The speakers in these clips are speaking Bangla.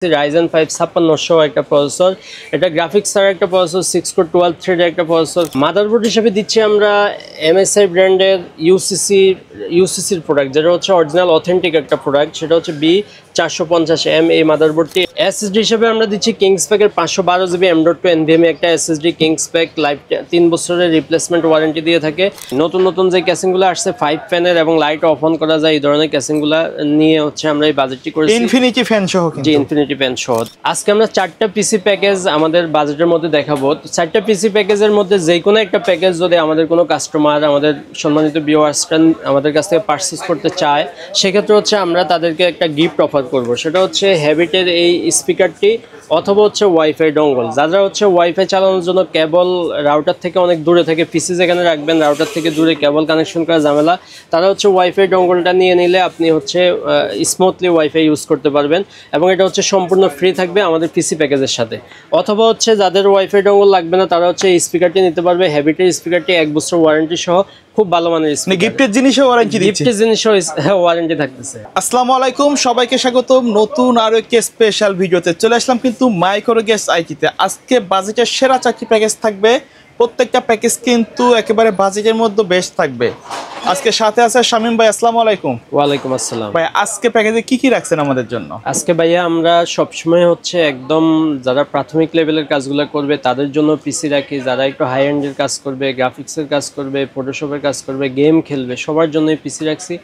Ryzen 5 5600 একটা প্রসেসর, এটা গ্রাফিক্স এর একটা প্রসেসর, 6 কোর 12 থ্রেড একটা প্রসেসর। মাদারবোর্ড হিসেবে দিচ্ছি আমরা MSI ব্র্যান্ডের ইউসিসির প্রোডাক্ট, যেটা হচ্ছে অরিজিনাল অথেন্টিক একটা প্রোডাক্ট, সেটা হচ্ছে B450M এই মাদারবোর্ডটি। এসএসডি হিসেবে আমরা দিচ্ছি কিংসপ্যাকের 512GB M.2 NVMe একটা এসএসডি। কিংসপ্যাক লাইফ 3 বছরের রিপ্লেসমেন্ট ওয়ারেন্টি দিয়ে থাকে। নতুন যে ক্যাসিংগুলো আসছে 5 ফ্যানের এবং লাইট অফ অন করা যায়, এই ধরনের ক্যাসিংগুলো নিয়ে হচ্ছে আমরা এই বাজেটটি করেছি। ইনফিনিটি ফ্যান সহ, জি ইনফিনিটি ফ্যান সহ। আজকে আমরা 4টা পিসি প্যাকেজ আমাদের বাজেটের মধ্যে দেখাবো। 4টা পিসি প্যাকেজের মধ্যে যে কোনো একটা প্যাকেজ যদি আমাদের কোনো কাস্টমার, আমাদের সম্মানিত ভিউয়ার্সরা আমাদের কাছ থেকে পারচেজ করতে চায়, সেক্ষেত্রে হচ্ছে আমরা তাদেরকে একটা গিফট অফার করব। সেটা হচ্ছে হ্যাবিটের এই স্পিকারটি অথবা হচ্ছে ওয়াইফাই ডঙ্গল। যারা হচ্ছে ওয়াইফাই চালানোর জন্য কেবল রাউটার থেকে অনেক দূরে থাকে, পিসি যেখানে রাখবেন রাউটার থেকে দূরে কেবল কানেকশন করা ঝামেলা, তারা হচ্ছে ওয়াইফাই ডঙ্গলটা নিয়ে নিলে আপনি হচ্ছে স্মুথলি ওয়াইফাই ইউজ করতে পারবেন এবং এটা হচ্ছে সম্পূর্ণ ফ্রি থাকবে আমাদের পিসি প্যাকেজের সাথে। অথবা হচ্ছে যাদের ওয়াইফাই ডঙ্গল লাগবে না, তারা হচ্ছে এই স্পিকারটি নিতে পারবে। হ্যাবিটের স্পিকারটি 1 বছর ওয়ারেন্টি সহ, খুব ভালো মানের স্পিকার। গিফটের জিনিসও ওয়ারেন্টি দিচ্ছে, গিফটের জিনিসও ওয়ারেন্টি থাকতেছে। আসসালামু আলাইকুম, সবাইকে স্বাগতম নতুন আরো একটি স্পেশাল ভিডিওতে। চলে আসলাম কিন্তু মাইক্রোগ্যাস আইটিতে। আজকে বাজেটের সেরা 4টি প্যাকেজ থাকবে, প্রত্যেকটা প্যাকেজ কিন্তু একেবারে বাজেটের মধ্যে বেস্ট থাকবে। আজকে সাথে আছে শামীম ভাই, আসসালামু আলাইকুম। ওয়ালাইকুম আসসালাম ভাই, আজকে প্যাকেজে কি কি রাখছেন আমাদের জন্য? আজকে ভাইয়া আমরা সবসময় হচ্ছে একদম যারা প্রাথমিক লেভেলের কাজগুলো করবে তাদের জন্য পিসি রাখি। যারা একটু হাই এন্ডের কাজ করবে, গ্রাফিক্সের কাজ করবে, ফটোশপের কাজ করবে, গেম খেলবে, সবার জন্যই পিসি রাখছি।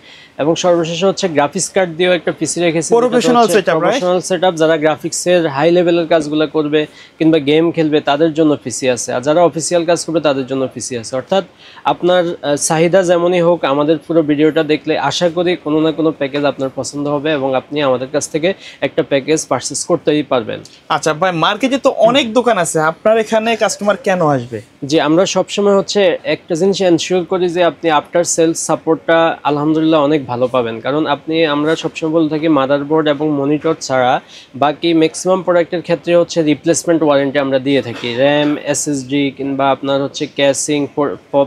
এবং সর্বশেষে হচ্ছে গ্রাফিক্স কার্ড দিয়েও একটা পিসি রেখেছি, প্রফেশনাল সেটআপ। যারা গ্রাফিক্সের হাই লেভেলের কাজগুলো করবে কিংবা গেম খেলবে তাদের জন্য পিসি আছে, আর যারা অফিসিয়াল কাজ করবে তাদের জন্য পিসি আছে। অর্থাৎ আপনার চাহিদা যেমনই হোক, আমাদের পুরো ভিডিওটা দেখলে আশা করি কোনো না কোনো প্যাকেজ আপনার পছন্দ হবে এবং আপনি আমাদের কাছ থেকে একটা প্যাকেজ পারচেজ করতেই পারবেন। আচ্ছা ভাই, মার্কেটে তো অনেক দোকান আছে, আপনার এখানে কাস্টমার কেন আসবে? জি, আমরা সবসময় হচ্ছে একটা জিনিস এনশিওর করি যে আপনি আফটার সেলস সাপোর্টটা আলহামদুলিল্লাহ অনেক ভালো পাবেন। কারণ আমরা সবসময় বলে থাকি মাদারবোর্ড এবং মনিটর ছাড়া বাকি ম্যাক্সিমাম প্রোডাক্টের ক্ষেত্রে হচ্ছে রিপ্লেসমেন্ট ওয়ারেন্টি আমরা দিয়ে থাকি। র্যাম, এসএসডি কিংবা আপনার হচ্ছে ক্যাসিং,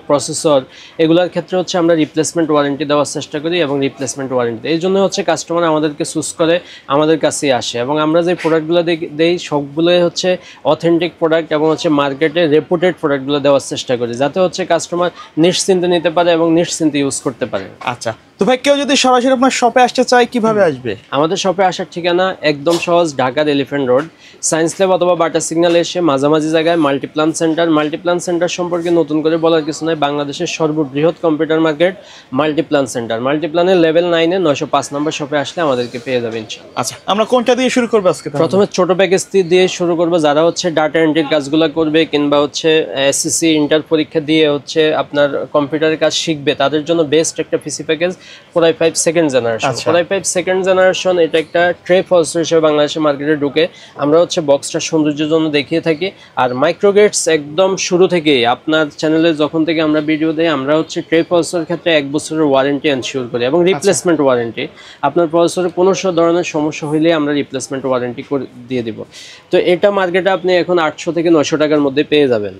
প্রসেসর, এগুলোর ক্ষেত্রে হচ্ছে আমরা রিপ্লেসমেন্ট ওয়ারেন্টি দেওয়ার চেষ্টা করি এবং রিপ্লেসমেন্ট ওয়ারেন্টি এই জন্য হচ্ছে কাস্টমার আমাদেরকে চুজ করে আমাদের কাছেই আসে। এবং আমরা যে প্রোডাক্টগুলো দেই সবগুলোই হচ্ছে অথেন্টিক প্রোডাক্ট এবং হচ্ছে মার্কেটে রেপুটেড প্রোডাক্টগুলো দেওয়ার চেষ্টা করি, যাতে হচ্ছে কাস্টমার নিশ্চিন্তে নিতে পারে এবং নিশ্চিন্তে ইউজ করতে পারে। আচ্ছা, তো ভাই কেউ যদি সরাসরি আপনার শপে আসতে চায় কিভাবে আসবে? আমাদের শপে আসার ঠিকানা একদম সহজ, ঢাকার এলিফ্যান্ট রোড, সায়েন্স ল্যাব অথবা বাটার সিগন্যাল এসে মাঝামাঝি জায়গায় মাল্টিপ্লান সেন্টার। মাল্টিপ্লান সেন্টার সম্পর্কে নতুন করে বলার কিছু নয়, বাংলাদেশের সর্ববৃহৎ কম্পিউটার মার্কেট মাল্টিপ্লান সেন্টার। মাল্টিপ্লানের লেভেল 9-এ 905 নম্বর শপে আসলে আমাদেরকে পেয়ে যাবেন। আচ্ছা, আমরা কোনটা দিয়ে শুরু করবো আজকে? প্রথমে ছোট প্যাকেজটি দিয়ে শুরু করবো। যারা হচ্ছে ডাটা এন্ট্রির কাজগুলো করবে কিংবা হচ্ছে এসএসসি ইন্টার পরীক্ষা দিয়ে হচ্ছে আপনার কম্পিউটারের কাজ শিখবে, তাদের জন্য বেস্ট একটা PC package Core i5 second generation. Core i5 second generation এটা একটা ট্রে প্রসেসর হিসেবে বাংলাদেশের মার্কেটে ঢুকে। আমরা হচ্ছে বক্সটা সৌন্দর্যের জন্য দেখিয়ে থাকি। আর মাইক্রোগেটস একদম শুরু থেকেই আপনার চ্যানেলে যখন থেকে আমরা ভিডিও দিই, আমরা হচ্ছে ট্রে প্রসেসরের ক্ষেত্রে 1 বছরের ওয়ারেন্টি এনশিওর করি এবং রিপ্লেসমেন্ট ওয়ারেন্টি। আপনার প্রসেসরে কোনো ধরনের সমস্যা হইলে আমরা রিপ্লেসমেন্ট ওয়ারেন্টি দিয়ে দিব। তো এটা মার্কেটে আপনি এখন 800 থেকে 900 টাকার মধ্যে পেয়ে যাবেন।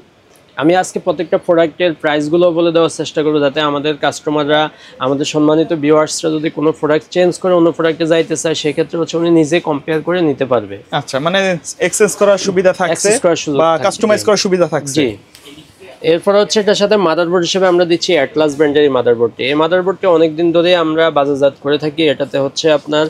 আমি আজকে প্রত্যেকটা প্রোডাক্টের প্রাইসগুলো বলে দেওয়ার চেষ্টা করবো, যাতে আমাদের কাস্টমাররা, আমাদের সম্মানিত ভিউয়ার্সরা যদি কোনো প্রোডাক্ট চেঞ্জ করে অন্য প্রোডাক্টে যাইতে চায়, সেক্ষেত্রে হচ্ছে উনি নিজে কম্পেয়ার করে নিতে পারবে। আচ্ছা, মানে এক্সচেঞ্জ করার সুবিধা থাকছে বা কাস্টমাইজ করার সুবিধা থাকছে। জি। এরপর হচ্ছে এটার সাথে মাদারবোর্ড হিসেবে আমরা দিচ্ছি অ্যাটলাস ব্র্যান্ডের এই মাদারবোর্ডটি। এই মাদারবোর্ডটি অনেকদিন ধরে আমরা বাজারজাত করে থাকি। এটাতে হচ্ছে আপনার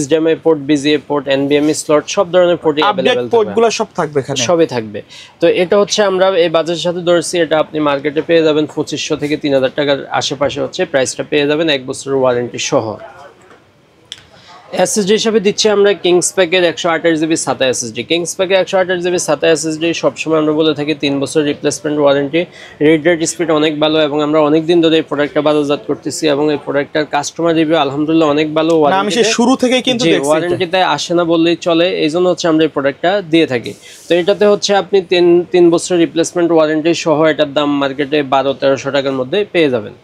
HDMI port, BGA port, NVMe slot, সব ধরনের পোর্টই अवेलेबल থাকবে। পোর্টগুলো সব থাকবে এখানে, সবই থাকবে। তো এটা হচ্ছে আমরা এই বাজারের সাথে ধরছি, এটা আপনি মার্কেটে পেয়ে যাবেন 2500 থেকে 3000 টাকার আশেপাশে হচ্ছে প্রাইসটা পেয়ে যাবেন 1 বছরের ওয়ারেন্টি সহ। এসএসডি হিসাবে দিচ্ছি আমরা কিংসপ্যাকের 128GB SATA SSD। কিংসপ্যাকের 128GB SATA SSD সবসময় আমরা বলে থাকি 3 বছর replacement warranty. Read rate speed অনেক ভালো এবং আমরা অনেক দিন ধরে এই প্রোডাক্টটা বাজারজাত করতেছি এবং এই প্রোডাক্টটার কাস্টমার রিভিউ আলহামদুলিল্লাহ অনেক ভালো। আমি সেই শুরু থেকেই কিন্তু দেখছি ওয়ারেন্টিতে আসে না বললেই চলে, এই জন্য হচ্ছে আমরা এই প্রোডাক্টটা দিয়ে থাকি। তো এটাতে হচ্ছে আপনি 3 বছর রিপ্লেসমেন্ট ওয়ারেন্টি সহ এটার দাম মার্কেটে 1200-1300 টাকার মধ্যে পেয়ে যাবেন।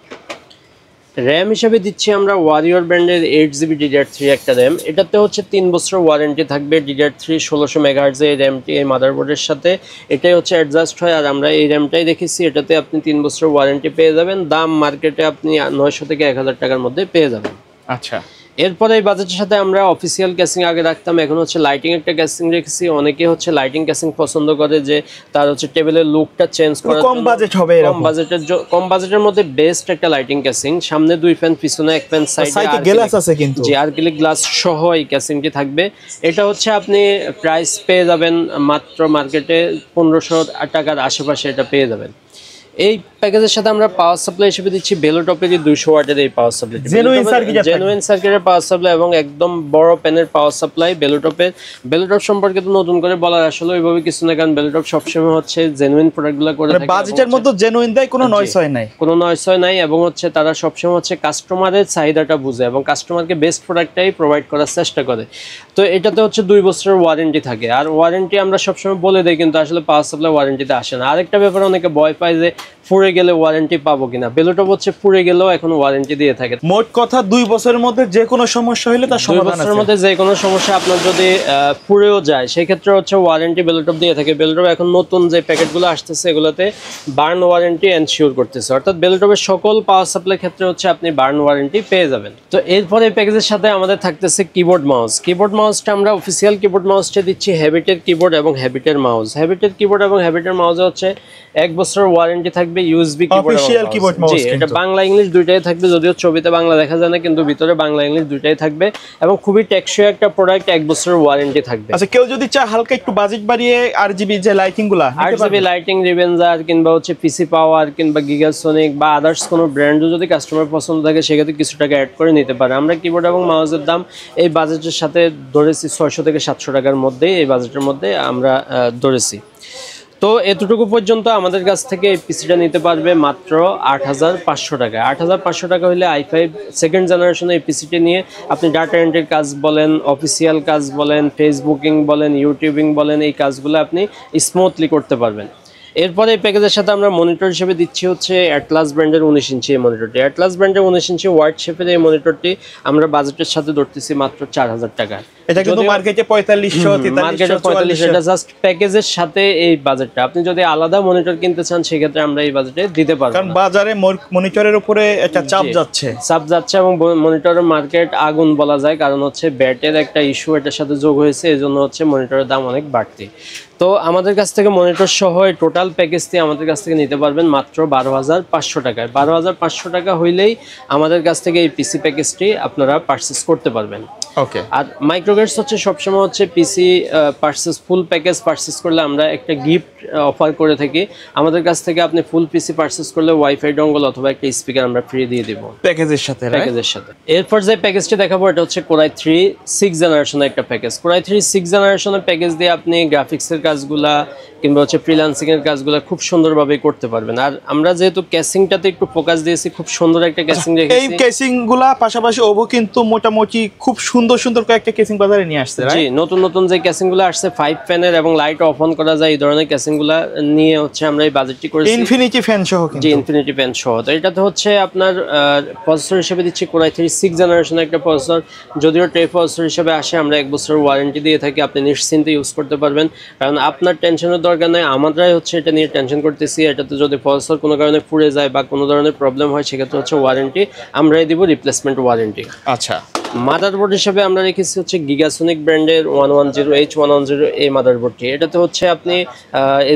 র্যাম হিসেবে দিচ্ছি আমরা ওয়ারিয়র ব্র্যান্ডের 8GB DDR3 একটা র্যাম। এটাতে হচ্ছে 3 বছর ওয়ারেন্টি থাকবে। DDR3 1600 MHz এই র্যামটি এই মাদারবোর্ডের সাথে এটাই হচ্ছে অ্যাডজাস্ট হয়, আর আমরা এই র্যামটাই রেখেছি। এটাতে আপনি 3 বছর ওয়ারেন্টি পেয়ে যাবেন। দাম মার্কেটে আপনি 900 থেকে 1000 টাকার মধ্যে পেয়ে যাবেন। আচ্ছা, এরপরে এই বাজেটের সাথে আমরা অফিসিয়াল ক্যাসিং আগে রাখতাম, এখন হচ্ছে লাইটিং একটা ক্যাসিং রেখেছি। অনেকে হচ্ছে লাইটিং ক্যাসিং পছন্দ করে, যে তার হচ্ছে টেবিলের লুকটা চেঞ্জ করার কম বাজেট হবে, কম বাজেটের মধ্যে বেস্ট একটা লাইটিং ক্যাসিং। সামনে 2 ফ্যান, পিছনে 1 ফ্যান, সাইডে গ্লাস আছে কিন্তু, জি আর্কিলিক গ্লাস সহ এই ক্যাসিংটি থাকবে। এটা হচ্ছে আপনি প্রাইস পেয়ে যাবেন মাত্র মার্কেটে 1500 টাকার আশেপাশে এটা পেয়ে যাবেন। এই প্যাকেজের সাথে আমরা পাওয়ার সাপ্লাই হিসেবে দিচ্ছি বেলোটপের 200 ওয়াটের এই পাওয়ার সাপ্লাই, জেনুইন সার্কিটের পাওয়ার সাপ্লাই এবং একদম বড় প্যানের পাওয়ার সাপ্লাই বেলোটপের। বেলোটপ সম্পর্কে তো নতুন করে বলার আসলে ওইভাবে কিছু না, কারণ বেলোটপ সবসময় হচ্ছে জেনুইন প্রোডাক্টগুলো করে থাকে, বাজেটের মধ্যে জেনুইন দেয়, কোনো নয়েস হয় নাই, কোনো নয়েস হয় নাই। এবং হচ্ছে তারা সবসময় হচ্ছে কাস্টমারের চাহিদাটা বুঝে এবং কাস্টমারকে বেস্ট প্রোডাক্টটাই প্রোভাইড করার চেষ্টা করে। তো এটাতে হচ্ছে 2 বছরের ওয়ারেন্টি থাকে, আর ওয়ারেন্টি আমরা সবসময় বলে দিই, কিন্তু আসলে পাওয়ার সাপ্লাই ওয়ারেন্টিতে আসে না। আরেকটা ব্যাপার, অনেকে ভয় পায় যে পুড়ে গেলে ওয়ারেন্টি পাবো কিনা। বেলোটপ হচ্ছে পুড়ে গেলেও এখন ওয়ারেন্টি দিয়ে থাকে। মোট কথা 2 বছরের মধ্যে যে কোনো সমস্যা হলে তার সমাধান আছে। 2 বছরের মধ্যে যে কোনো সমস্যা আপনার যদি পুড়েও যায়, সেই ক্ষেত্রে হচ্ছে ওয়ারেন্টি বেলোটপ দিয়ে থাকে। বেলোটপ এখন নতুন যে প্যাকেটগুলো আসতেছে এগুলোতে বার্ন ওয়ারেন্টি এনশিওর করতেছে, অর্থাৎ বেলোটপের সকল পাওয়ার সাপ্লাই ক্ষেত্রে হচ্ছে আপনি বার্ন ওয়ারেন্টি পেয়ে যাবেন। তো এরপরে এই প্যাকেজের সাথে আমাদের থাকতেছে কিবোর্ড মাউস। কিবোর্ড মাউসটা আমরা অফিসিয়াল কিবোর্ড মাউসটা দিচ্ছি হ্যাবিটের কিবোর্ড এবং হ্যাবিটের মাউস। হ্যাবিটের কিবোর্ড এবং হ্যাবিটের মাউসে হচ্ছে 1 বছরের ওয়ারেন্টি থাকবে। ইউএসবি কিবোর্ড মাউস, এটা বাংলা ইংলিশ দুইটাই থাকবে, যদিও ছবিতে বাংলা দেখা যায় না, কিন্তু ভিতরে বাংলা ইংলিশ দুইটাই থাকবে এবং খুবই টেকসই একটা প্রোডাক্ট। 1 বছরের ওয়ারেন্টি থাকবে। আচ্ছা, কেউ যদি চায় হালকা একটু বাজেট বাড়িয়ে আরজিবি যে লাইটিং গুলা, আরজিবি লাইটিং, রিভেঞ্জার কিংবা হচ্ছে পিসি পাওয়ার কিংবা গিগাসোনিক বা আদার্স কোনো ব্র্যান্ডও যদি কাস্টমার পছন্দ থাকে সেক্ষেত্রে কিছু টাকা অ্যাড করে নিতে পারে। আমরা কিবোর্ড এবং মাউসের দাম এই বাজেটের সাথে ধরেছি 600 থেকে 700 টাকার মধ্যে, এই বাজেটের মধ্যে আমরা ধরেছি। তো এতটুকু পর্যন্ত আমাদের কাছ থেকে এই পিসিটা নিতে পারবে মাত্র 8500 টাকা। 8500 টাকা হলে i5 সেকেন্ড জেনারেশনের এই পিসিটি নিয়ে আপনি ডাটা এন্ট্রির কাজ বলেন, অফিসিয়াল কাজ বলেন, ফেসবুকিং বলেন, ইউটিউবিং বলেন, এই কাজগুলো আপনি স্মুথলি করতে পারবেন। এরপরে এই প্যাকেজের সাথে আমরা মনিটর হিসেবে দিচ্ছি হচ্ছে অ্যাটলাস ব্র্যান্ডের 19 ইঞ্চি এই মনিটরটি। অ্যাটলাস ব্র্যান্ডের 19 ইঞ্চি ওয়াইড শেপের এই মনিটরটি আমরা বাজেটের সাথে ধরতেছি মাত্র 4000 টাকা। এটা কিন্তু মার্কেটে 4500 মার্কেটে 45, এটা জাস্ট প্যাকেজের সাথে এই বাজেটটা। আপনি যদি আলাদা মনিটর কিনতে চান সেক্ষেত্রে আমরা এই বাজেটে দিতে পারবো, কারণ বাজারে মনিটরের উপরে একটা চাপ যাচ্ছে এবং মনিটরের মার্কেট আগুন বলা যায়, কারণ হচ্ছে ব্যাটের একটা ইস্যু এটার সাথে যোগ হয়েছে, এজন্য হচ্ছে মনিটরের দাম অনেক বাড়তি। তো আমাদের কাছ থেকে মনিটর সহ টোটাল প্যাকেজটি আমাদের কাছ থেকে নিতে পারবেন মাত্র 12500 টাকায়। 12500 টাকা হইলেই আমাদের কাছ থেকে এই পিসি প্যাকেজটি আপনারা পারচেজ করতে পারবেন। ওকে। আর মাইক্রোগেটস হচ্ছে সবসময় হচ্ছে পিসি পারচেজ ফুল প্যাকেজ পারচেজ করলে আমরা একটা গিফট অফার করে থাকি। আমাদের কাছ থেকে আপনি ফুল পিসি পারচেজ করলে ওয়াইফাই ডঙ্গল অথবা একটা স্পিকার আমরা ফ্রি দিয়ে দিব প্যাকেজের সাথে। এরপর যে প্যাকেজটি দেখাবো এটা হচ্ছে কোরাই 3 6 জেনারেশনের একটা প্যাকেজ। কোরাই 3 6 জেনারেশনের প্যাকেজ দিয়ে আপনি গ্রাফিক্সের কাজগুলা কিংবা হচ্ছে ফ্রিল্যান্সিং এর কাজগুলো খুব সুন্দরভাবে করতে পারবেন। আর আমরা যেহেতু ক্যাসিংটাতে একটু ফোকাস দিয়েছি, খুব সুন্দর একটা ক্যাসিং রেখেছি। এই ক্যাসিংগুলা পাশাপাশি ওভো কিন্তু মোটামুটি খুব সুন্দর সুন্দর কয়েকটা ক্যাসিং বাজারে নিয়ে আসছে। জি, নতুন নতুন যে ক্যাসিংগুলো আসছে 5 ফ্যানের এবং লাইট অফ অন করা যায়, এই ধরনের ক্যাসিংগুলো নিয়ে হচ্ছে আমরা এই বাজেটটি করেছি। ইনফিনিটি ফ্যান সহ, জি ইনফিনিটি ফ্যান সহ। তো এটাতে হচ্ছে আপনার প্রসেসর হিসেবে দিচ্ছি কোরাই 3 6 জেনারেশনের একটা প্রসেসর, যদিও ট্রে প্রসেসর হিসেবে আসে। আমরা 1 বছরের ওয়ারেন্টি দিয়ে থাকি, আপনি নিশ্চিন্তে ইউজ করতে পারবেন, কারণ আপনার টেনশনের দরকার নাই, আমরাই হচ্ছে এটা নিয়ে টেনশন করতেছি। এটাতে যদি প্রসেসর কোনো কারণে পুড়ে যায় বা কোনো ধরনের প্রবলেম হয় সেক্ষেত্রে হচ্ছে ওয়ারেন্টি আমরাই দিব, রিপ্লেসমেন্ট ওয়ারেন্টি। আচ্ছা, মাদারবোর্ড হিসেবে আমরা রেখেছি হচ্ছে গিগাসোনিক ব্র্যান্ডের 110H110 এই মাদারবোর্ডটি। এটাতে হচ্ছে আপনি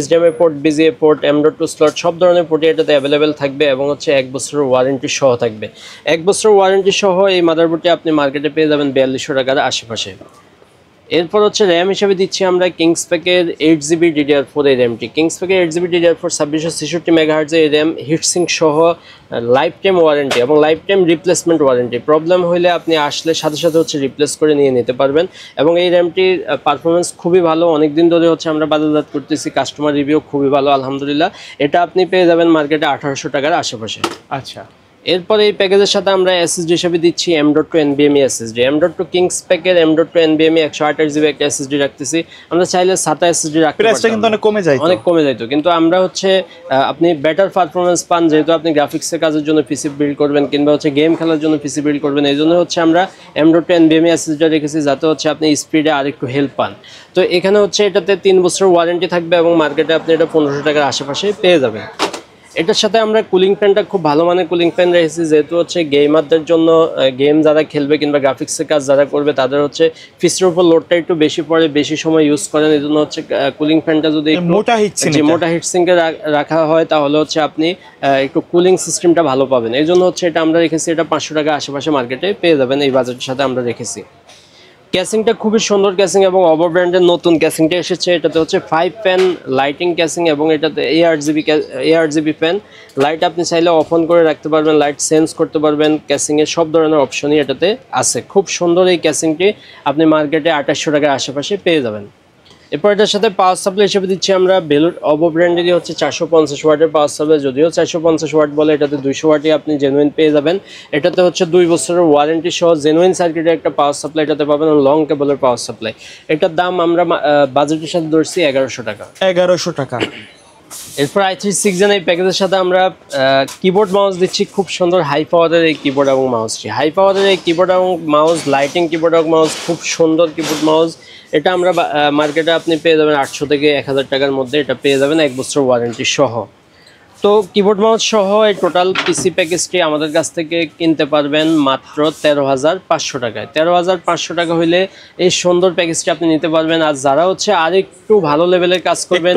HDMI port, BGA port, M.2 slot সব ধরনের পোর্টই এটাতে অ্যাভেলেবেল থাকবে এবং হচ্ছে 1 বছরের ওয়ারেন্টি সহ থাকবে। 1 বছরের ওয়ারেন্টি সহ এই মাদারবোর্ডটি আপনি মার্কেটে পেয়ে যাবেন 4200 টাকার আশেপাশে। এরপর হচ্ছে র্যাম হিসেবে দিচ্ছি আমরা কিংসপ্যাকের 8GB DDR4 এই র্যামটি। কিংসপ্যাকের 8GB DDR4 2666 MHz এই র্যাম, হিটসিঙ্ক সহ, লাইফ টাইম ওয়ারেন্টি এবং life time replacement warranty. Problem হলে আপনি আসলে সাথে সাথে হচ্ছে রিপ্লেস করে নিয়ে নিতে পারবেন এবং এই র্যামটির পারফরমেন্স খুবই ভালো। অনেকদিন ধরে হচ্ছে আমরা বাজারজাত করতেছি, কাস্টমার রিভিউ খুবই ভালো আলহামদুলিল্লাহ। এটা আপনি পেয়ে যাবেন মার্কেটে 1800 টাকার আশেপাশে। আচ্ছা, এরপরে এই প্যাকেজের সাথে আমরা এসএসডি হিসেবে দিচ্ছি M.2 NVMe SSD। M.2 কিংসপ্যাকের M.2 NVMe 128GB একটা SSD রাখতেছি। আমরা চাইলে SATA SSD রাখতে পারতাম, প্রাইসটা কিন্তু অনেক কমে যায়, কিন্তু আমরা হচ্ছে আপনি বেটার পারফরমেন্স পান, যেহেতু আপনি গ্রাফিক্সের কাজের জন্য পিসি বিল্ড করবেন কিংবা হচ্ছে গেম খেলার জন্য পিসি বিল্ড করবেন, এই জন্য হচ্ছে আমরা M.2 NVMe SSD রেখেছি, যাতে হচ্ছে আপনি স্পিডে আরেকটু হেল্প পান। তো এখানে হচ্ছে এটাতে 3 বছরের ওয়ারেন্টি থাকবে এবং মার্কেটে আপনি এটা 1500 টাকার আশেপাশে পেয়ে যাবেন। এটার সাথে আমরা কুলিং ফ্যানটা খুব ভালো মানের কুলিং ফ্যান রেখেছি, যেহেতু হচ্ছে গেমারদের জন্য, গেম যারা খেলবে কিংবা গ্রাফিক্সের কাজ যারা করবে তাদের হচ্ছে পিসের উপর লোডটা একটু বেশি পড়ে, বেশি সময় ইউজ করেন, এই জন্য হচ্ছে কুলিং ফ্যানটা যদি মোটা হিটসিঙ্কে রাখা হয় তাহলে হচ্ছে আপনি একটু কুলিং সিস্টেমটা ভালো পাবেন। এই জন্য হচ্ছে এটা আমরা রেখেছি, এটা 500 টাকা আশেপাশে মার্কেটে পেয়ে যাবেন, এই বাজেটের সাথে আমরা রেখেছি। ক্যাসিংটা খুবই সুন্দর ক্যাসিং এবং অবো ব্র্যান্ডের নতুন ক্যাসিংটা এসেছে। এটাতে হচ্ছে 5 ফ্যান লাইটিং ক্যাসিং এবং এটাতে ARGB ফ্যান। লাইট আপনি চাইলে অফ অন করে রাখতে পারবেন, লাইট চেঞ্জ করতে পারবেন, ক্যাসিংয়ের সব ধরনের অপশনই এটাতে আছে। খুব সুন্দর এই ক্যাসিংটি আপনি মার্কেটে 2800 টাকার আশেপাশে পেয়ে যাবেন। এরপর এটার সাথে পাওয়ার সাপ্লাই হিসেবে দিচ্ছি আমরা বেলুর অবো ব্র্যান্ডেরই হচ্ছে 450 ওয়াটের পাওয়ার সাপ্লাই, যদিও 450 ওয়াট বলে, এটাতে 200 ওয়াটই আপনি জেনুইন পেয়ে যাবেন। এটাতে হচ্ছে 2 বছরের ওয়ারেন্টি সহ জেনুইন সার্কিটের একটা পাওয়ার সাপ্লাই এটাতে পাবেন, লং কেবলের পাওয়ার সাপ্লাই। এটার দাম আমরা বাজেটের সাথে ধরছি 1100 টাকা। 1100 টাকা। এরপর i3 এই প্যাকেজের সাথে আমরা কিবোর্ড মাউস দিচ্ছি, খুব সুন্দর হাই পাওয়ারের এই কিবোর্ড এবং মাউসটি। হাই পাওয়ারের এই কিবোর্ড এবং মাউস, লাইটিং কিবোর্ড এবং মাউস, খুব সুন্দর কিবোর্ড মাউস। এটা আমরা মার্কেটে আপনি পেয়ে যাবেন 800 থেকে 1000 টাকার মধ্যে, এটা পেয়ে যাবেন 1 বছর ওয়ারেন্টি সহ। তো কিবোর্ড মাউস সহ এই টোটাল পিসি প্যাকেজটি আমাদের কাছ থেকে কিনতে পারবেন মাত্র 13,500 টাকায়। 13,500 টাকা হইলে এই সুন্দর প্যাকেজটি আপনি নিতে পারবেন। আর যারা হচ্ছে আরেকটু ভালো লেভেলের কাজ করবেন,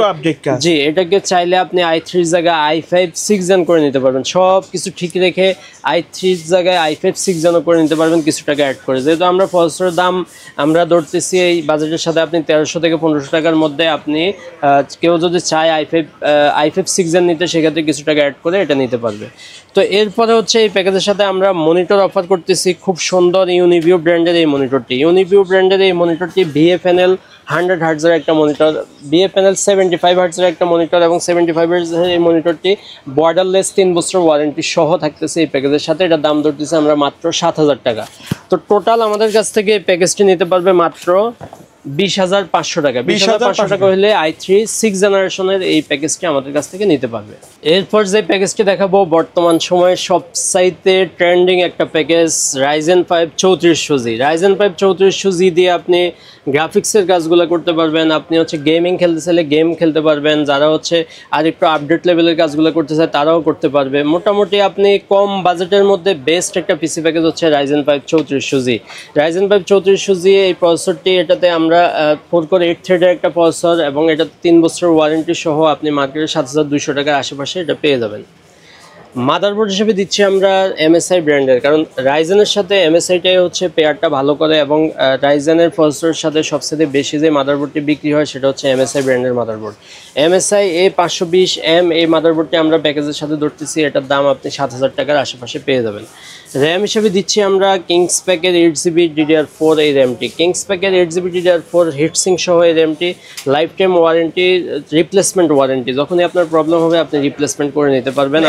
জি, এটাকে চাইলে আপনি i3 জায়গায় i5 6 জেন করে নিতে পারবেন। সব কিছু ঠিক রেখে i3 জায়গায় i5 6 জেনও করে নিতে পারবেন কিছু টাকা অ্যাড করে। যেহেতু আমরা প্রসেসরের দাম আমরা ধরতেছি এই বাজেটের সাথে, আপনি 1300 থেকে 1500 টাকার মধ্যে আপনি কেউ যদি চায় i5 6 জেন নিতে, সেক্ষেত্রে কিছু টাকা অ্যাড করে এটা নিতে পারবে। তো এরপরে হচ্ছে এই প্যাকেজের সাথে আমরা মনিটর অফার করতেছি, খুব সুন্দর ইউনিভিউ ব্র্যান্ডের এই মনিটরটি। ইউনিভিউ ব্র্যান্ডের এই মনিটরটি VFNL 100 হার্টজের একটা মনিটর, VFNL 75 হার্টজের একটা মনিটর এবং 75 হার্টজের এই মনিটরটি বর্ডারলেস 3 বছর ওয়ারেন্টি সহ থাকতেছে এই প্যাকেজের সাথে। এটা দাম ধরতেছে আমরা মাত্র 7000 টাকা। তো টোটাল আমাদের কাছ থেকে এই প্যাকেজটি নিতে পারবে মাত্র 20,500 টাকা। 20,500 টাকা হলে i3 6 জেনারেশনের এই প্যাকেজটি আমাদের কাছ থেকে নিতে পারবে। এরপর যে প্যাকেজটি দেখাবো বর্তমান সময়ে সবচাইতে ট্রেন্ডিং একটা package, Ryzen 5 3400G। Ryzen 5 3400G দিয়ে আপনি গ্রাফিক্সের কাজগুলো করতে পারবেন, আপনি হচ্ছে গেমিং খেলতে চাইলে গেম খেলতে পারবেন, যারা হচ্ছে আর একটু আপডেট লেভেলের কাজগুলো করতে চায় তারাও করতে পারবে। মোটামুটি আপনি কম বাজেটের মধ্যে বেস্ট একটা পিসি প্যাকেজ হচ্ছে Ryzen 5 3400G। Ryzen 5 3400G এই প্রসেসরটি, এটাতে আমরা 4 কোর 8 থ্রেডের একটা প্রসেসর এবং এটা 3 বছর ওয়ারেন্টি সহ আপনি মার্কেটে 7200 টাকার আশেপাশে এটা পেয়ে যাবেন। মাদারবোর্ড হিসেবে দিচ্ছি আমরা MSI ব্র্যান্ডের, কারণ রাইজেনের সাথে MSIটাই হচ্ছে পেয়ারটা ভালো করে এবং রাইজেনের প্রসেসরের সাথে সবচেয়ে বেশি যে মাদারবোর্ডটি বিক্রি হয় সেটা হচ্ছে MSI ব্র্যান্ডের মাদারবোর্ড। MSI A520M এই মাদারবোর্ডটি আমরা প্যাকেজের সাথে ধরতেছি, এটার দাম আপনি 7000 টাকার আশেপাশে পেয়ে যাবেন। র্যাম হিসেবে দিচ্ছি আমরা কিংস প্যাকের 8GB DDR4 এই র্যামটি। কিংস প্যাকের 8GB DDR4 হিটসিং সহ এই র্যামটি lifetime warranty, replacement warranty, যখনই আপনার প্রবলেম হবে আপনি রিপ্লেসমেন্ট করে নিতে পারবেন,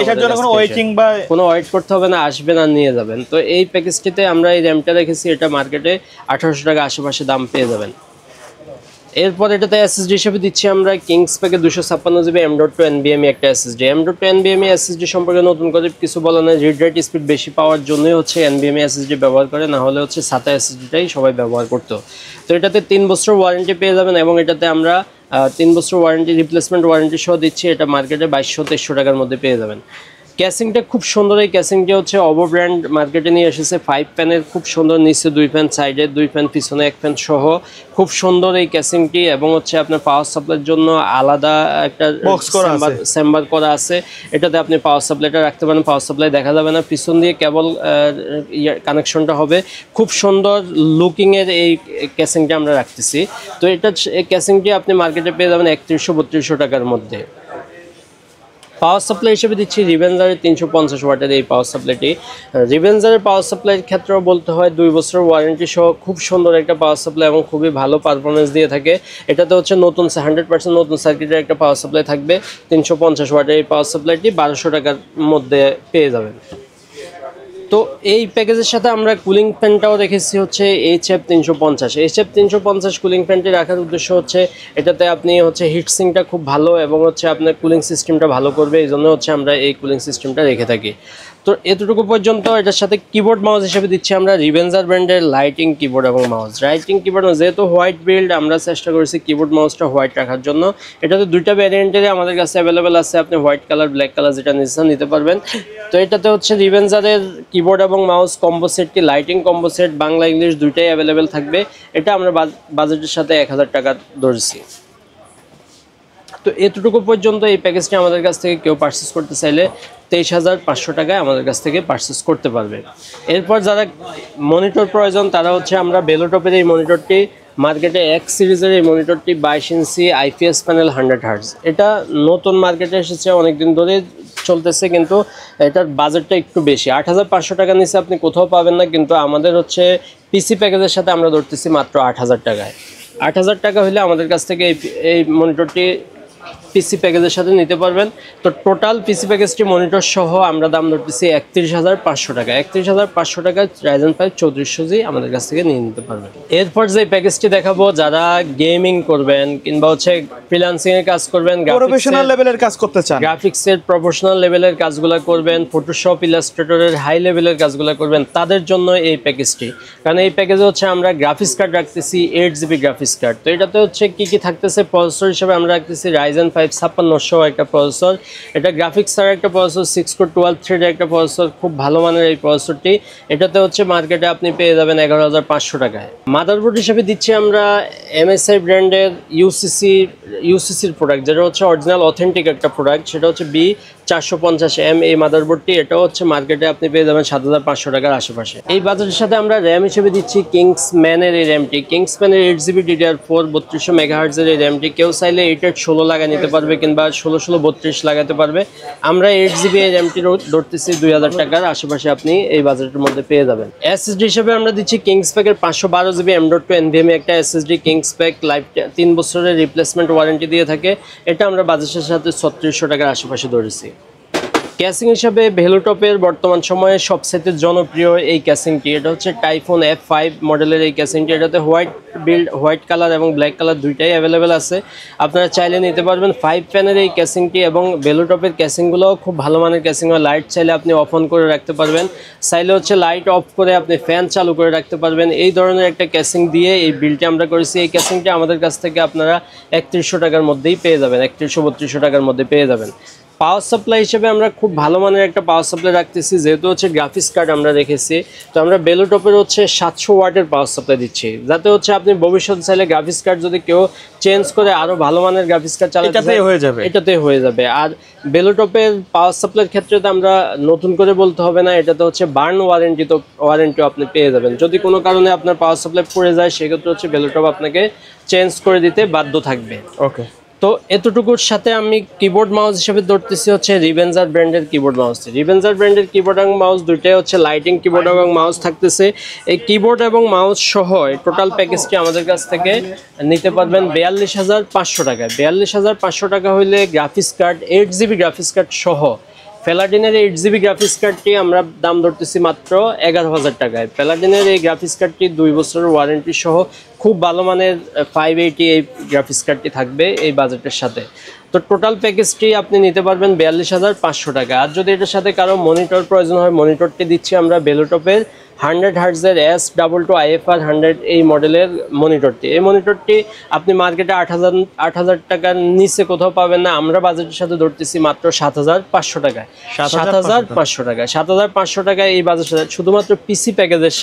কোনো ওয়েট করতে হবে না, আসবেন আর নিয়ে যাবেন। তো এই প্যাকেজটিতে আমরা এই র্যামটা রেখেছি, এটা মার্কেটে 1800 টাকা আশেপাশে দাম পেয়ে যাবেন। এরপর এটাতে এসএসডি হিসেবে দিচ্ছি আমরা কিংস প্যাকে 256GB M.2 NVMe একটা এসএসডি। M.2 NVMe এসএসডি সম্পর্কে নতুন করে কিছু বলা নেই, রিড রাইট স্পিড বেশি পাওয়ার জন্যই হচ্ছে NVMe এসএসডি ব্যবহার করে, না হলে হচ্ছে SATA এসএসডিটাই সবাই ব্যবহার করতো। তো এটাতে 3 বছর ওয়ারেন্টি পেয়ে যাবেন এবং এটাতে আমরা 3 বছর ওয়ারেন্টি, রিপ্লেসমেন্ট ওয়ারেন্টি সহ দিচ্ছি, এটা মার্কেটে 2200-2300 টাকার মধ্যে পেয়ে যাবেন। ক্যাসিংটা খুব সুন্দর, এই ক্যাসিংটা হচ্ছে অবো ব্র্যান্ড মার্কেটে নিয়ে এসেছে 5 ফ্যানের, খুব সুন্দর, নিচে 2 ফ্যান, সাইডে 2 ফ্যান, পিছনে 1 ফ্যান সহ খুব সুন্দর এই ক্যাসিংটি। এবং হচ্ছে আপনার পাওয়ার সাপ্লাইয়ের জন্য আলাদা একটা চেম্বার করা আছে, এটাতে আপনি পাওয়ার সাপ্লাইটা রাখতে পারেন, পাওয়ার সাপ্লাই দেখা যাবে না, পিছন দিয়ে কেবল কানেকশনটা হবে। খুব সুন্দর লুকিংয়ের এই ক্যাসিংটা আমরা রাখতেছি। তো এটা এই ক্যাসিংটি আপনি মার্কেটে পেয়ে যাবেন 3100-3200 টাকার মধ্যে। পাওয়ার সাপ্লাই হিসেবে দিচ্ছি রিভেঞ্জারের 350 ওয়াটের এই পাওয়ার সাপ্লাইটি। রিভেঞ্জারের পাওয়ার সাপ্লাইয়ের ক্ষেত্রেও বলতে হয় 2 বছরের ওয়ারেন্টি সহ খুব সুন্দর একটা পাওয়ার সাপ্লাই এবং খুবই ভালো পারফরমেন্স দিয়ে থাকে। এটাতে হচ্ছে নতুন 100% নতুন সার্কিটের একটা পাওয়ার সাপ্লাই থাকবে। 350 ওয়াটের এই পাওয়ার সাপ্লাইটি 1200 টাকার মধ্যে পেয়ে যাবেন। তো এই প্যাকেজের সাথে আমরা কুলিং ফ্যানটাও রেখেছি হচ্ছে HF350। HF350 কুলিং ফ্যানটি রাখার উদ্দেশ্য হচ্ছে এটাতে আপনি হচ্ছে হিটসিংটা খুব ভালো এবং হচ্ছে আপনার কুলিং সিস্টেমটা ভালো করবে, এই জন্য হচ্ছে আমরা এই কুলিং সিস্টেমটা রেখে থাকি। তো তো এতটুকু পর্যন্ত। এটার সাথে কিবোর্ড মাউস হিসেবে দিচ্ছি আমরা রিভেঞ্জার ব্র্যান্ডের লাইটিং কিবোর্ড এবং মাউস। লাইটিং কিবোর্ড যেহেতু হোয়াইট বিল্ড, আমরা চেষ্টা করেছি কিবোর্ড মাউসটা হোয়াইট রাখার জন্য। এটাতে দুইটা ভ্যারিয়েন্টেরই আমাদের কাছে অ্যাভেলেবেল আছে, আপনি হোয়াইট কালার ব্ল্যাক কালার যেটা নিতে পারবেন। তো এটাতে হচ্ছে রিভেঞ্জারের কিবোর্ড এবং মাউস কম্বো সেটটি, lighting combo set Bangla English দুইটাই অ্যাভেলেবেল থাকবে। এটা আমরা বাজেটের সাথে 1000 টাকা ধরেছি। তো এতটুকু পর্যন্ত এই প্যাকেজটি আমাদের কাছ থেকে কেউ পারচেস করতে চাইলে 23,500 টাকায় আমাদের কাছ থেকে পারচেস করতে পারবে। এরপর যারা মনিটর প্রয়োজন তারা হচ্ছে আমরা বেলোটপের এই মনিটরটি, মার্কেটে এক্স সিরিজের এই মনিটরটি 22 ইঞ্চি আইপিএস প্যানেল 100 হার্টজ, এটা নতুন মার্কেটে এসেছে, অনেকদিন ধরে চলতেছে, কিন্তু এটার বাজেটটা একটু বেশি। 8,500 টাকা নিচে আপনি কোথাও পাবেন না, কিন্তু আমাদের হচ্ছে পিসি প্যাকেজের সাথে আমরা ধরতেছি মাত্র 8,000 টাকায়। 8,000 টাকা হলে আমাদের কাছ থেকে এই মনিটরটি পিসি প্যাকেজের সাথে নিতে পারবেন। তো টোটাল পিসি প্যাকেজটি মনিটর সহ আমরা দাম ধরতেছি 31,500 টাকা। 31,500 টাকায় Ryzen 5 3400G আমাদের কাছ থেকে নিয়ে নিতে পারবেন। এরপর যে প্যাকেজটি দেখাবো, যারা গেমিং করবেন কিংবা হচ্ছে ফ্রিল্যান্সিং এর কাজ করবেন, প্রফেশনাল লেভেলের কাজ করতে চান, গ্রাফিক্সের প্রফেশনাল লেভেলের কাজগুলো করবেন, ফটোশপ ইলাস্ট্রেটরের হাই লেভেলের কাজগুলো করবেন, তাদের জন্য এই প্যাকেজটি। কারণ এই প্যাকেজে হচ্ছে আমরা গ্রাফিক্স কার্ড রাখতেছি 8GB গ্রাফিক্স কার্ড। তো এটাতে হচ্ছে কি কি থাকতেছে, প্রসেসর হিসেবে আমরা রাখতেছি Ryzen 5 5600 একটা প্রসেসর। এটা গ্রাফিক্স এর একটা প্রসেসর, 6 কোর 12 থ্রেডের একটা প্রসেসর, খুব ভালো মানের এই প্রসেসরটি। এটাতে হচ্ছে মার্কেটে আপনি পেয়ে যাবেন 11,500 টাকায়। মাদারবোর্ড হিসেবে দিচ্ছি আমরা MSI ব্র্যান্ডের ইউসিসির প্রোডাক্ট, যেটা হচ্ছে অরিজিনাল অথেন্টিক একটা প্রোডাক্ট, সেটা হচ্ছে B450M এই মাদারবোর্ডটি। এটাও হচ্ছে মার্কেটে আপনি পেয়ে যাবেন 7,500 টাকার আশেপাশে। এই বাজেটের সাথে আমরা র্যাম হিসেবে দিচ্ছি কিংসম্যানের এই র্যামটি, কিংসম্যানের 8GB DDR4 3200 মেগাহার্টজের এই র্যামটি। কেউ চাইলে 8/16 লাগাই নিতে পারবে কিংবা 16/32 লাগাতে পারবে। আমরা 8GB এই র্যামটি ধরতেছি 2,000 টাকার আশেপাশে, আপনি এই বাজেটের মধ্যে পেয়ে যাবেন। এসএসডি হিসেবে আমরা দিচ্ছি কিংসপ্যাকের 512GB M.2 NVMe একটা এসএসডি। কিংসপ্যাক লাইফ 3 বছরের রিপ্লেসমেন্ট ওয়ারেন্টি দিয়ে থাকে। এটা আমরা বাজেটের সাথে 3600 টাকার আশেপাশে ধরেছি। ক্যাসিং হিসাবে ভেলোটপের বর্তমান সময়ে সবচেয়ে জনপ্রিয় এই ক্যাসিংটি, এটা হচ্ছে টাইফুন F5 মডেলের এই ক্যাসিংটি। এটাতে হোয়াইট কালার এবং ব্ল্যাক কালার দুইটাই অ্যাভেলেবেল আছে, আপনারা চাইলে নিতে পারবেন। 5 ফ্যানের এই ক্যাসিংটি এবং ভেলোটপের ক্যাসিংগুলোও খুব ভালো মানের ক্যাসিং হয়। লাইট চাইলে আপনি অফ অন করে রাখতে পারবেন, চাইলে হচ্ছে লাইট অফ করে আপনি ফ্যান চালু করে রাখতে পারবেন। এই ধরনের একটা ক্যাসিং দিয়ে এই বিলটি আমরা করেছি। এই ক্যাসিংটি আমাদের কাছ থেকে আপনারা 3100 টাকার মধ্যেই পেয়ে যাবেন, 3100-3200 টাকার মধ্যে পেয়ে যাবেন। পাওয়ার সাপ্লাই হিসেবে আমরা খুব ভালো মানের একটা পাওয়ার সাপ্লাই রাখতেছি, যেহেতু হচ্ছে গ্রাফিক্স কার্ড আমরা রেখেছি। তো আমরা বেলোটপের হচ্ছে 700 ওয়াটের পাওয়ার সাপ্লাই দিচ্ছি, যাতে হচ্ছে আপনি ভবিষ্যৎ চাইলে গ্রাফিক্স কার্ড যদি কেউ চেঞ্জ করে আরো ভালো মানের গ্রাফিক্স কার্ড চালাতে এটাতেই হয়ে যাবে। আর বেলোটপের পাওয়ার সাপ্লাইয়ের ক্ষেত্রে তো আমরা নতুন করে বলতে হবে না, এটাতে হচ্ছে বার্ন ওয়ারেন্টিও আপনি পেয়ে যাবেন। যদি কোনো কারণে আপনার পাওয়ার সাপ্লাই পড়ে যায়, সেক্ষেত্রে হচ্ছে বেলোটপ আপনাকে চেঞ্জ করে দিতে বাধ্য থাকবে। ওকে। তো এতটুকুর সাথে আমি কিবোর্ড মাউস হিসেবে ধরতেছি হচ্ছে রিভেঞ্জার ব্র্যান্ডের কিবোর্ড মাউস। রিভেঞ্জার ব্র্যান্ডের কিবোর্ড এবং মাউস দুইটাই হচ্ছে লাইটিং কিবোর্ড এবং মাউস থাকতেছে। এই কিবোর্ড এবং মাউস সহ টোটাল প্যাকেজটি আমাদের কাছ থেকে নিতে পারবেন 42,500 টাকায়। 42,500 টাকা হইলে graphics card 8GB graphics card সহ প্যালাডিনের 8GB গ্রাফিক্স কার্ডটি আমরা দাম ধরতেছি মাত্র 11,000 টাকায়। প্যালাডিনের এই গ্রাফিক্স কার্ডটি 2 বছরের ওয়ারেন্টি সহ খুব ভালো মানের 580 এই গ্রাফিক্স কার্ডটি থাকবে এই বাজেটের সাথে। তো টোটাল প্যাকেজটি আপনি নিতে পারবেন 42,500 টাকা। আর যদি এটার সাথে কারো মনিটর প্রয়োজন হয়, মনিটরটি দিচ্ছি আমরা বেলোটপের 100 হার্টজের S22 IFR 100 এই মডেলের মনিটরটি। এই মনিটরটি আপনি মার্কেটে 8,000 টাকার নিচে কোথাও পাবেন না, আমরা বাজেটের সাথে ধরতেছি মাত্র 7,500 টাকায়। 7,500 টাকায় 7,500 টাকায় এই বাজেটের সাথে, শুধুমাত্র পিসি প্যাকেজের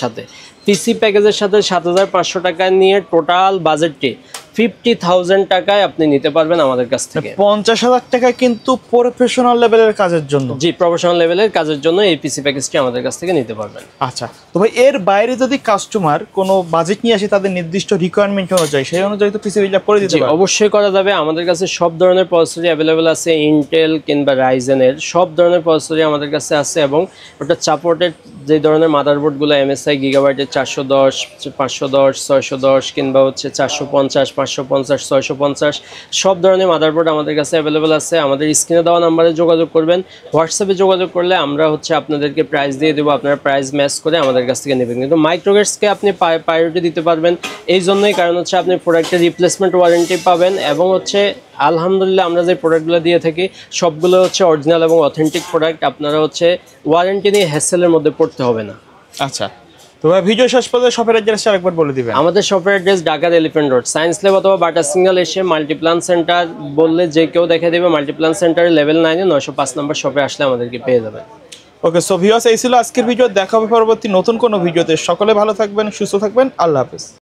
সাথে 7,500 টাকা নিয়ে টোটাল বাজেটটি 50,000 টাকায় আপনি নিতে পারবেন আমাদের কাছ থেকে। 50,000 টাকা কিন্তু প্রফেশনাল লেভেলের কাজের জন্য। জি, প্রফেশনাল লেভেলের কাজের জন্য এই পিসি প্যাকেজটি আমাদের কাছ থেকে নিতে পারবেন। আচ্ছা, তো ভাই এর বাইরে যদি কাস্টমার কোনো বাজেট নিয়ে আসে, তাদের নির্দিষ্ট রিকোয়ারমেন্ট অনুযায়ী সেই অনুযায়ী তো পিসি বিল্ড করে দিতে পারবে? অবশ্যই করা যাবে। আমাদের কাছে সব ধরনের প্রসেসরই অ্যাভেলেবেল আছে, ইন্টেল কিংবা রাইজেনের সব ধরনের প্রসেসরই আমাদের কাছে আছে। এবং ওটা সাপোর্টেড যে ধরনের মাদারবোর্ডগুলো MSI গিগাবাইটের 410, 510, 610 কিংবা হচ্ছে 450, 550, 650 সব ধরনের মাদারবোর্ড আমাদের কাছে অ্যাভেলেবেল আছে। আমাদের স্ক্রিনে দেওয়া নাম্বারে যোগাযোগ করবেন, হোয়াটসঅ্যাপে যোগাযোগ করলে আমরা হচ্ছে আপনাদেরকে প্রাইস দিয়ে দেবো, আপনারা প্রাইস ম্যাচ করে আমাদের কাছ থেকে নেবেন। কিন্তু মাইক্রোগেটসকে আপনি প্রায়োরিটি দিতে পারবেন এই জন্যই, কারণ হচ্ছে আপনি প্রোডাক্টের রিপ্লেসমেন্ট ওয়ারেন্টি পাবেন এবং হচ্ছে আলহামদুলিল্লাহ আমরা যে প্রোডাক্টগুলো দিয়ে থাকি সবগুলো হচ্ছে অরিজিনাল এবং অথেন্টিক প্রোডাক্ট। আপনারা হচ্ছে ওয়ারেন্টি নিয়ে হ্যাসেলের মধ্যে পড়তে হবে না। আচ্ছা, তো ভাই ভিডিও শেষ পর্যন্ত শপের অ্যাড্রেসটা আরেকবার বলে দিবেন। আমাদের শপের অ্যাড্রেস ঢাকার এলিফ্যান্ট রোড, সায়েন্স ল্যাব অথবা বাটার সিগন্যাল এসে মাল্টিপ্লান সেন্টার বললে যে কেউ দেখে দেবে। মাল্টিপ্লান সেন্টারের লেভেল 9-এ 905 নম্বর শপে আসলে আমাদেরকে পেয়ে যাবেন। ওকে, সো ভিউয়ার্স এই ছিল আজকের ভিডিও। দেখা হবে পরবর্তী নতুন কোনো ভিডিওতে। সকলে ভালো থাকবেন, সুস্থ থাকবেন, আল্লাহ হাফেজ।